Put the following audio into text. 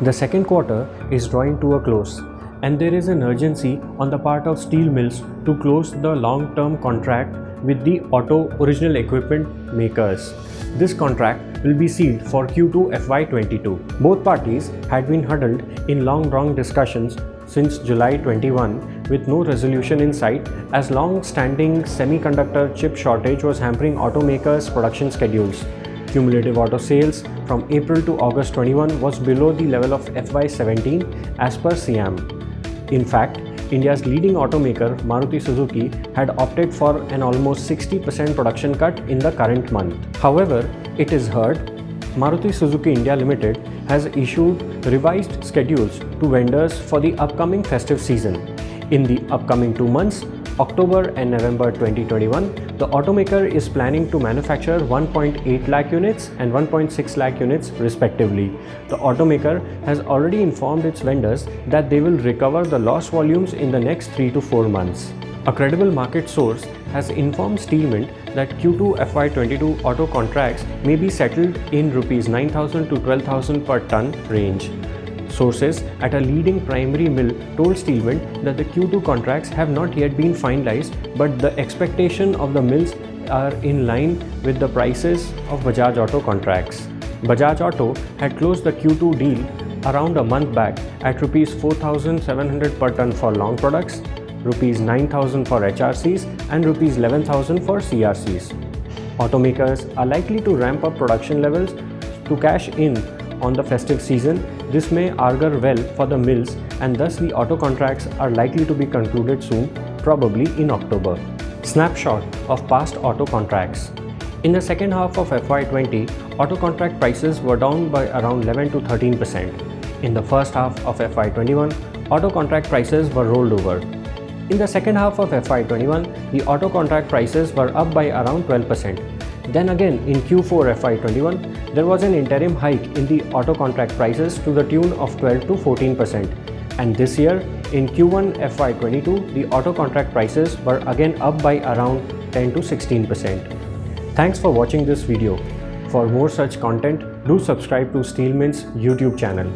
The second quarter is drawing to a close, and there is an urgency on the part of steel mills to close the long-term contract with the auto original equipment makers. This contract will be sealed for Q2 FY22. Both parties had been huddled in long discussions since July 21 with no resolution in sight, as long-standing semiconductor chip shortage was hampering automakers' production schedules. Cumulative auto sales from April to August 21 was below the level of FY17 as per SIAM. In fact, India's leading automaker Maruti Suzuki had opted for an almost 60% production cut in the current month. However, it is heard Maruti Suzuki India Limited has issued revised schedules to vendors for the upcoming festive season. In the upcoming 2 months, October and November 2021, the automaker is planning to manufacture 1.8 lakh units and 1.6 lakh units respectively. The automaker has already informed its vendors that they will recover the lost volumes in the next 3 to 4 months. A credible market source has informed Steel Mint that Q2 FY22 auto contracts may be settled in Rs 9,000 to 12,000 per ton range. Sources at a leading primary mill told Steel Mint that the Q2 contracts have not yet been finalized, but the expectation of the mills are in line with the prices of Bajaj Auto contracts. Bajaj Auto had closed the Q2 deal around a month back at Rs 4,700 per ton for long products, Rs 9,000 for HRCs and Rs 11,000 for CRCs. Automakers are likely to ramp up production levels to cash in on the festive season. This may augur well for the mills, and thus the auto contracts are likely to be concluded soon, probably in October. Snapshot of past auto contracts. In the second half of FY20, auto contract prices were down by around 11 to 13%. In the first half of FY21, auto contract prices were rolled over. In the second half of FY21, the auto contract prices were up by around 12%. Then again, in Q4 FY21, there was an interim hike in the auto contract prices to the tune of 12 to 14%. And this year, in Q1 FY22, the auto contract prices were again up by around 10 to 16%. Thanks for watching this video. For more such content, do subscribe to Steel Mint's YouTube channel.